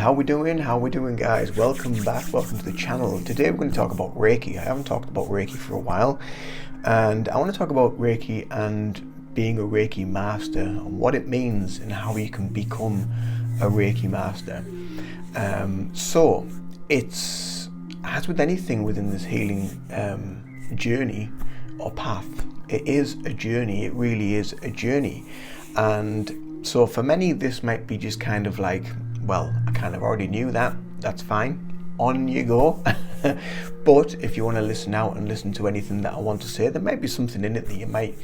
how we doing? How we doing, guys? Welcome back, welcome to the channel. Today we're going to talk about Reiki. I haven't talked about Reiki for a while, and I want to talk about Reiki and being a Reiki master and what it means and how you can become a Reiki master. So it's, as with anything within this healing journey or path, it is a journey. It really is a journey. And so for many, this might be just kind of like, well, I kind of already knew that. That's fine. On you go. But if you want to listen out and listen to anything that I want to say, there might be something in it that you might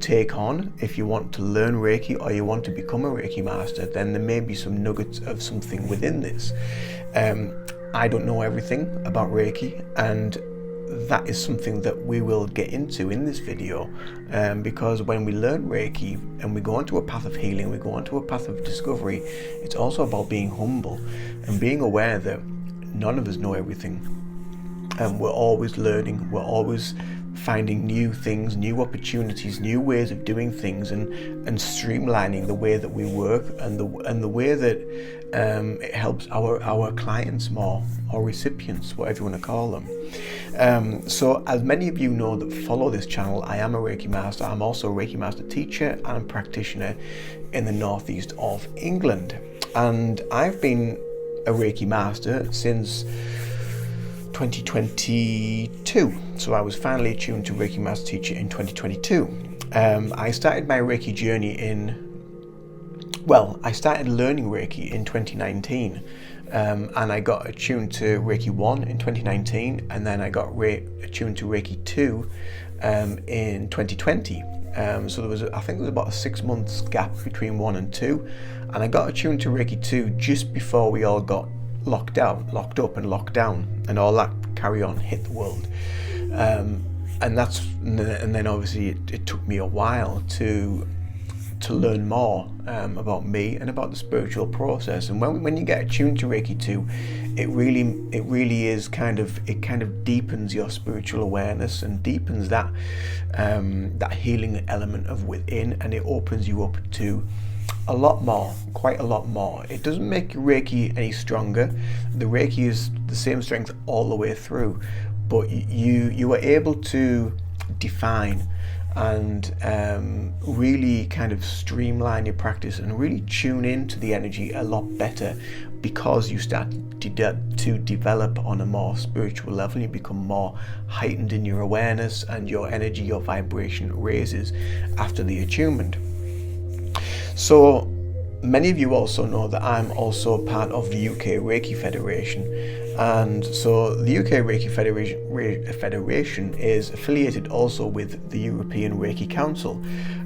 take on. If you want to learn Reiki or you want to become a Reiki master, then there may be some nuggets of something within this. I don't know everything about Reiki, and that is something that we will get into in this video, because when we learn Reiki and we go onto a path of healing, we go onto a path of discovery, it's also about being humble and being aware that none of us know everything, and we're always learning, we're always finding new things, new opportunities, new ways of doing things, and streamlining the way that we work and the way that it helps our clients more, or recipients, whatever you want to call them. So as many of you know that follow this channel, I am a Reiki master. I'm also a Reiki master teacher and practitioner in the northeast of England, and I've been a Reiki master since 2022. So I was finally attuned to Reiki master teacher in 2022. I started my Reiki journey I started learning Reiki in 2019, and I got attuned to Reiki 1 in 2019, and then I got attuned to Reiki 2 in 2020. So I think there was about a 6 months gap between 1 and 2, and I got attuned to Reiki 2 just before we all got locked up and locked down, and all that carry on hit the world. And then obviously it took me a while to learn more about me and about the spiritual process. And when you get attuned to Reiki 2, it really is kind of deepens your spiritual awareness and deepens that healing element of within, and it opens you up to a lot more, quite a lot more. It doesn't make Reiki any stronger. The Reiki is the same strength all the way through, but you are able to define and really kind of streamline your practice and really tune into the energy a lot better, because you start to develop on a more spiritual level. You become more heightened in your awareness, and your energy, your vibration raises after the attunement. So many of you also know that I'm also part of the UK Reiki Federation, and so the UK Reiki Federation is affiliated also with the European Reiki Council,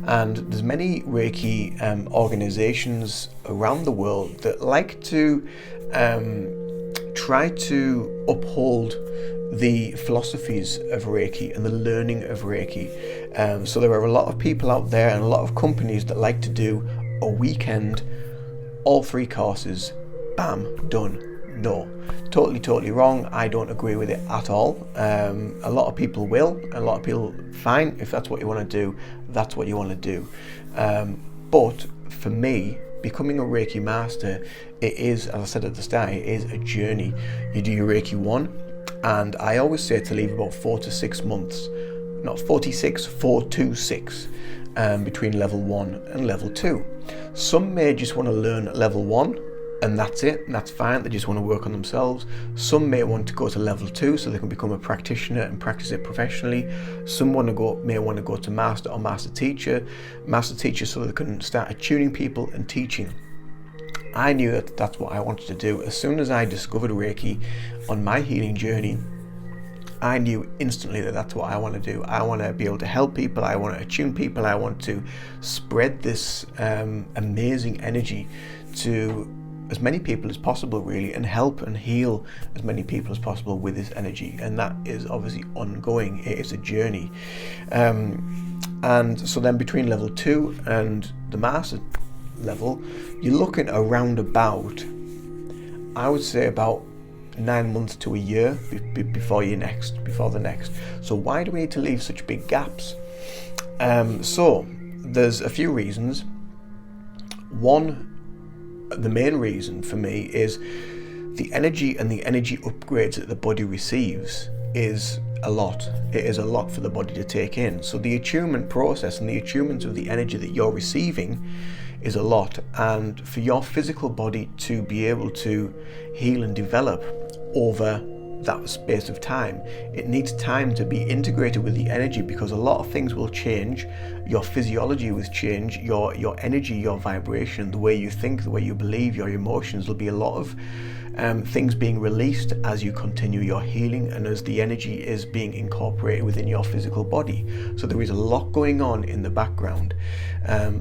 and there's many Reiki organizations around the world that like to try to uphold the philosophies of Reiki and the learning of Reiki. So there are a lot of people out there and a lot of companies that like to do a weekend, all 3 courses, bam, done. No, totally wrong. I don't agree with it at all. A lot of people will, a lot of people, fine, if that's what you want to do, that's what you want to do. But for me, becoming a Reiki master, it is, as I said at the start, it is a journey. You do your Reiki 1, and I always say to leave about 4 to 6 months, not 46, 4 to 6, between level 1 and level 2. Some may just want to learn level 1 and that's it, and that's fine. They just want to work on themselves. Some may want to go to level 2 so they can become a practitioner and practice it professionally. Some may want to go to master or master teacher so they can start attuning people and teaching. I knew that that's what I wanted to do. As soon as I discovered Reiki on my healing journey, I knew instantly that that's what I want to do. I want to be able to help people. I want to attune people. I want to spread this amazing energy to as many people as possible, really, and help and heal as many people as possible with this energy. And that is obviously ongoing. It is a journey. And so then between level 2 and the master level, you're looking around about, I would say, about 9 months to a year before the next. So why do we need to leave such big gaps? So there's a few reasons. One the main reason for me is the energy and the energy upgrades that the body receives is a lot. It is a lot for the body to take in. So the attunement process and the attunement of the energy that you're receiving is a lot. And for your physical body to be able to heal and develop over that space of time, it needs time to be integrated with the energy, because a lot of things will change. Your physiology will change, your energy, your vibration, the way you think, the way you believe, your emotions. There'll be a lot of things being released as you continue your healing and as the energy is being incorporated within your physical body. So there is a lot going on in the background.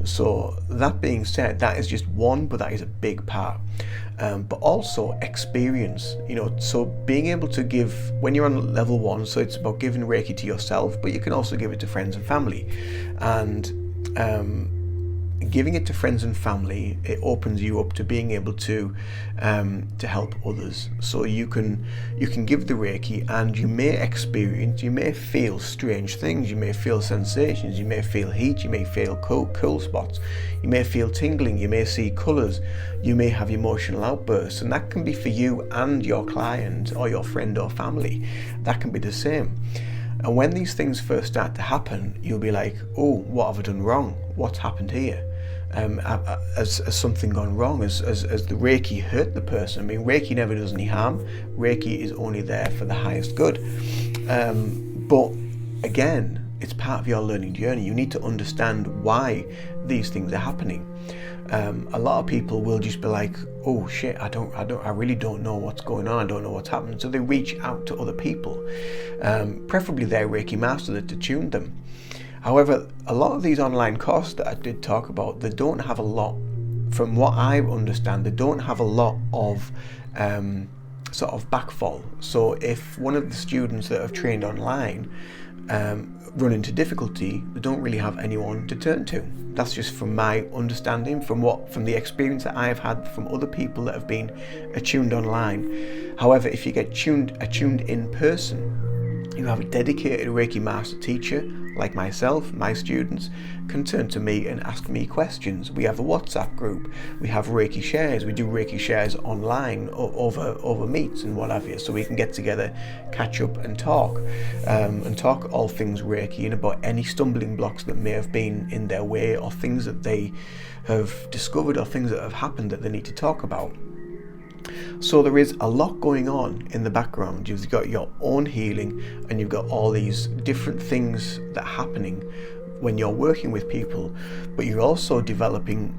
So that being said, that is just one, but that is a big part. But also experience, so being able to give, when you're on level 1, so it's about giving Reiki to yourself, but you can also give it to friends and family. And giving it to friends and family, it opens you up to being able to help others. So you can give the Reiki, and you may feel strange things, you may feel sensations, you may feel heat, you may feel cool spots, you may feel tingling, you may see colours, you may have emotional outbursts, and that can be for you and your client or your friend or family. That can be the same. And when these things first start to happen, you'll be like, oh, what have I done wrong? What's happened here? Has something gone wrong? Has the Reiki hurt the person? I mean, Reiki never does any harm. Reiki is only there for the highest good. But again, it's part of your learning journey. You need to understand why these things are happening. A lot of people will just be like, oh shit, I really don't know what's going on. I don't know what's happening. So they reach out to other people, preferably their Reiki master that attuned them. However, a lot of these online courses that I did talk about, they don't have a lot, from what I understand, they don't have a lot of sort of backfall. So if one of the students that have trained online run into difficulty, they don't really have anyone to turn to. That's just from my understanding, from the experience that I have had from other people that have been attuned online. However, if you get attuned in person, you have a dedicated Reiki master teacher like myself. My students can turn to me and ask me questions. We have a WhatsApp group, we have Reiki shares, we do Reiki shares online over meets and what have you, so we can get together, catch up and talk all things Reiki, and about any stumbling blocks that may have been in their way, or things that they have discovered, or things that have happened that they need to talk about. So there is a lot going on in the background. You've got your own healing, and you've got all these different things that are happening when you're working with people, but you're also developing,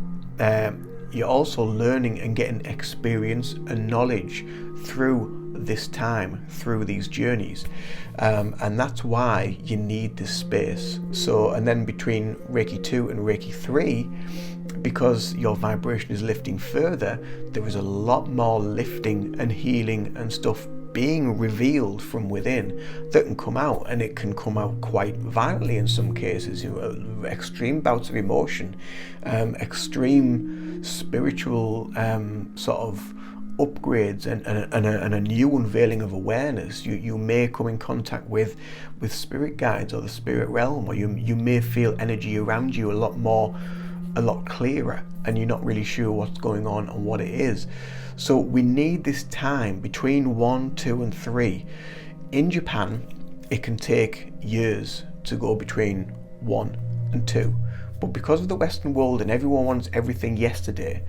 you're also learning and getting experience and knowledge through this time, through these journeys, and that's why you need this space. So, and then between Reiki 2 and Reiki 3, because your vibration is lifting further, there is a lot more lifting and healing and stuff being revealed from within that can come out, and it can come out quite violently in some cases. Extreme bouts of emotion, extreme spiritual sort of upgrades, and a new unveiling of awareness. You may come in contact with spirit guides or the spirit realm, or you may feel energy around you a lot clearer, and you're not really sure what's going on and what it is. So we need this time between 1, 2 and 3. In Japan, it can take years to go between 1 and 2, but because of the Western world and everyone wants everything yesterday,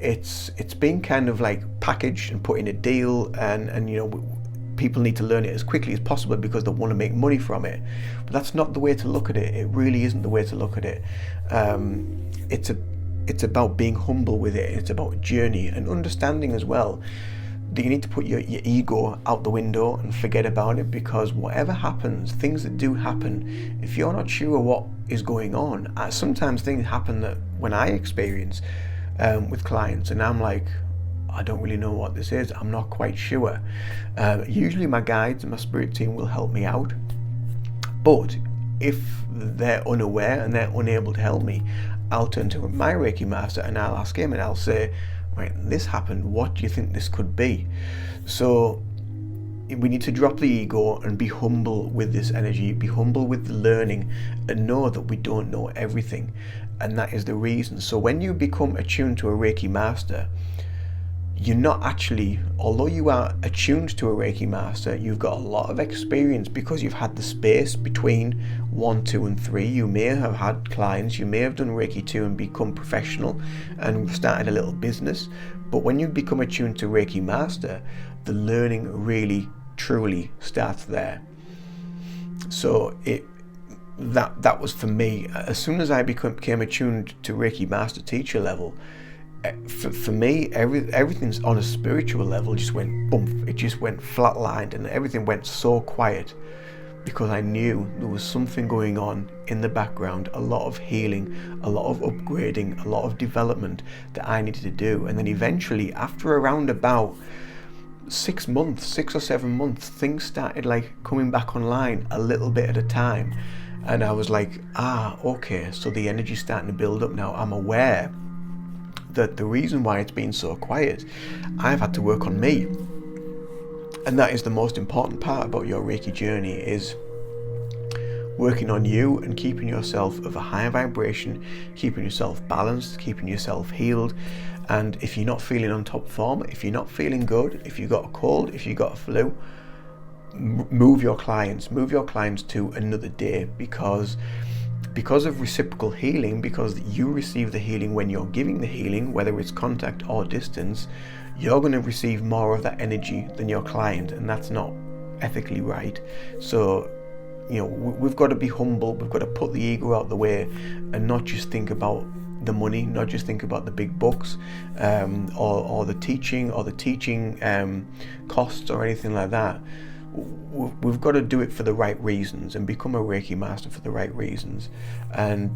it's been kind of like packaged and put in a deal, and people need to learn it as quickly as possible because they want to make money from it. But that's not the way to look at it. It really isn't the way to look at it. It's about being humble with it. It's about journey and understanding as well that you need to put your ego out the window and forget about it, because whatever happens, things that do happen, if you're not sure what is going on, sometimes things happen that when I experience with clients, and I'm like, I don't really know what this is, I'm not quite sure. Usually my guides and my spirit team will help me out, but if they're unaware and they're unable to help me, I'll turn to my Reiki master and I'll ask him, and I'll say, right, this happened, what do you think this could be? So we need to drop the ego and be humble with this energy, be humble with the learning, and know that we don't know everything. And that is the reason. So when you become attuned to a Reiki master, you're not actually, although you are attuned to a Reiki master, you've got a lot of experience because you've had the space between 1, 2 and 3. You may have had clients, you may have done Reiki 2 and become professional and started a little business. But when you become attuned to Reiki master, the learning really, truly starts there. So that was for me. As soon as I became attuned to Reiki master teacher level, for me, everything's on a spiritual level just went boom. It just went flatlined, and everything went so quiet because I knew there was something going on in the background, a lot of healing, a lot of upgrading, a lot of development that I needed to do. And then eventually, after around about 6 or 7 months, things started like coming back online a little bit at a time. And I was like, okay, so the energy's starting to build up now. I'm aware that the reason why it's been so quiet, I've had to work on me. And that is the most important part about your Reiki journey, is working on you and keeping yourself of a higher vibration, keeping yourself balanced, keeping yourself healed. And if you're not feeling on top form, if you're not feeling good, if you got a cold, if you got a flu, move your clients to another day, because of reciprocal healing, because you receive the healing when you're giving the healing, whether it's contact or distance, you're going to receive more of that energy than your client, and that's not ethically right. So, we've got to be humble, we've got to put the ego out the way and not just think about the money, not just think about the big bucks, or the teaching costs or anything like that. We've got to do it for the right reasons and become a Reiki master for the right reasons. And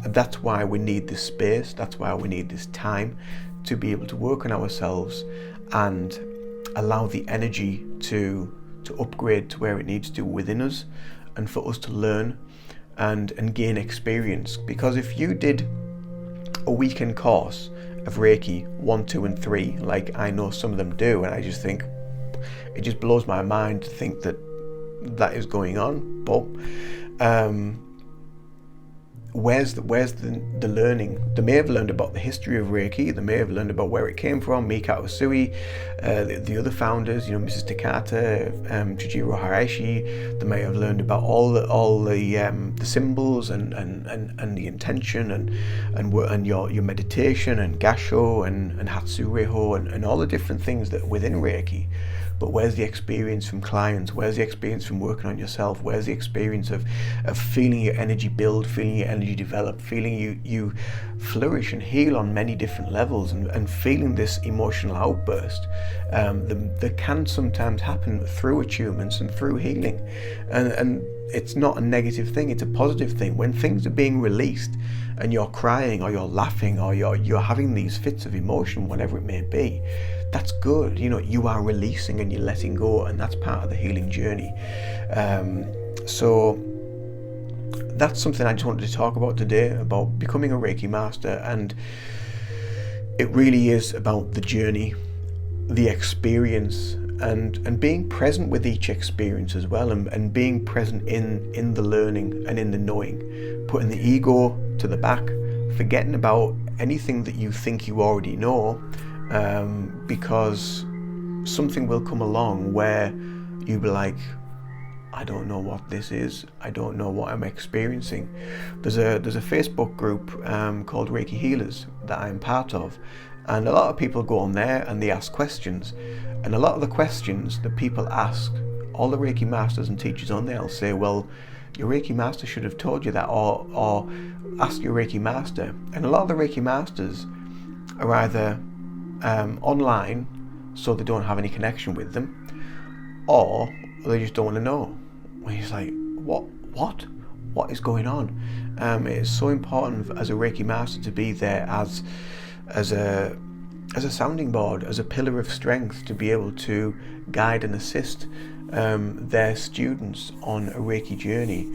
that's why we need this space, that's why we need this time to be able to work on ourselves and allow the energy to upgrade to where it needs to within us, and for us to learn and gain experience. Because if you did a weekend course of Reiki 1, 2 and 3, like I know some of them do, and I just think, it just blows my mind to think that is going on. But where's the learning? They may have learned about the history of Reiki, they may have learned about where it came from, Mikao Usui, the other founders, Mrs. Takata, Chijiro Haraishi. They may have learned about all the symbols and the intention and your meditation and Gasho and Hatsureho and all the different things that are within Reiki. But where's the experience from clients? Where's the experience from working on yourself? Where's the experience of feeling your energy build, feeling your energy develop, feeling you flourish and heal on many different levels, and feeling this emotional outburst that can sometimes happen through attunements and through healing. And it's not a negative thing, it's a positive thing. When things are being released and you're crying or you're laughing or you're having these fits of emotion, whatever it may be, that's good. You are releasing and you're letting go, and that's part of the healing journey. So that's something I just wanted to talk about today, about becoming a Reiki master. And it really is about the journey, the experience, and being present with each experience as well, and being present in the learning and in the knowing, putting the ego to the back, forgetting about anything that you think you already know, because something will come along where you'll be like, I don't know what this is, I don't know what I'm experiencing. There's a Facebook group called Reiki Healers that I'm part of, and a lot of people go on there and they ask questions, and a lot of the questions that people ask, all the Reiki masters and teachers on there will say, well, your Reiki master should have told you that, or ask your Reiki master. And a lot of the Reiki masters are either online, so they don't have any connection with them, or they just don't want to know. And he's like, what is going on? It's so important as a Reiki master to be there as a sounding board, as a pillar of strength, to be able to guide and assist their students on a Reiki journey.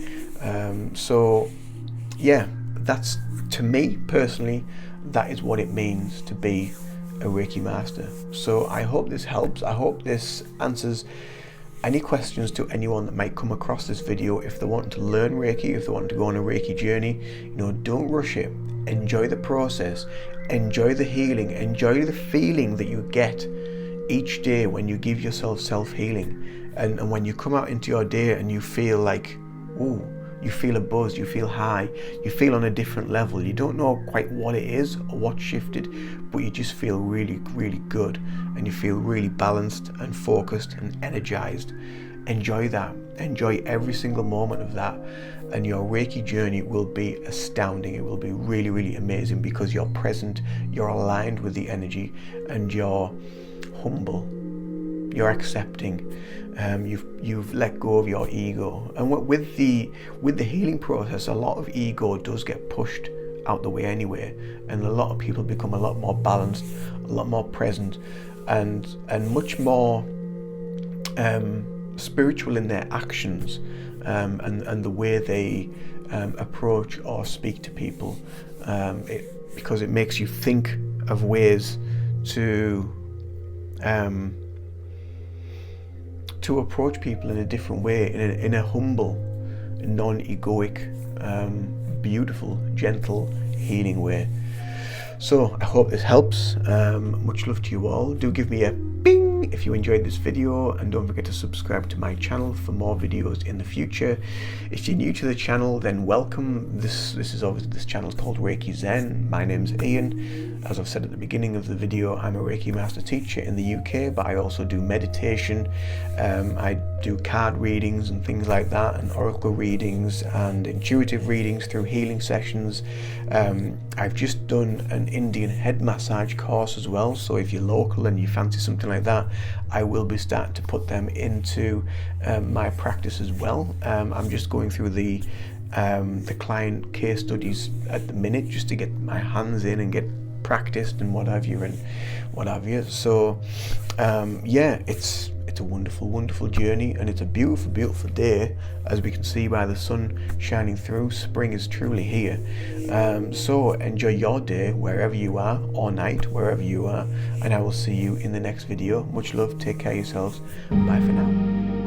So yeah, that's, to me personally, that is what it means to be a Reiki master. So I hope this helps. I hope this answers any questions to anyone that might come across this video, if they want to learn Reiki, if they want to go on a Reiki journey, don't rush it. Enjoy the process, enjoy the healing, enjoy the feeling that you get each day when you give yourself self-healing, and when you come out into your day and you feel like, ooh, you feel a buzz, you feel high, you feel on a different level. You don't know quite what it is or what shifted, but you just feel really, really good, and you feel really balanced and focused and energized. Enjoy that. Enjoy every single moment of that, and your Reiki journey will be astounding. It will be really, really amazing, because you're present, you're aligned with the energy, and you're humble, you're accepting. You've let go of your ego, and with the healing process, a lot of ego does get pushed out the way anyway, and a lot of people become a lot more balanced, a lot more present, and much more spiritual in their actions, and the way they approach or speak to people, because it makes you think of ways to approach people in a different way, in a humble, non-egoic, beautiful, gentle, healing way. So I hope this helps. Much love to you all. Do give me a bing if you enjoyed this video, and don't forget to subscribe to my channel for more videos in the future. If you're new to the channel, then welcome. This channel is called Reiki Zen. My name's Ian. As I've said at the beginning of the video, I'm a Reiki master teacher in the UK, but I also do meditation. I do card readings and things like that, and oracle readings and intuitive readings through healing sessions. I've just done an Indian head massage course as well, so if you're local and you fancy something like that, I will be starting to put them into my practice as well. I'm just going through the client case studies at the minute, just to get my hands in and get practiced and what have you. So yeah, it's a wonderful journey, and it's a beautiful day, as we can see by the sun shining through. Spring is truly here. So enjoy your day wherever you are, or night wherever you are, and I will see you in the next video. Much love, take care of yourselves, bye for now.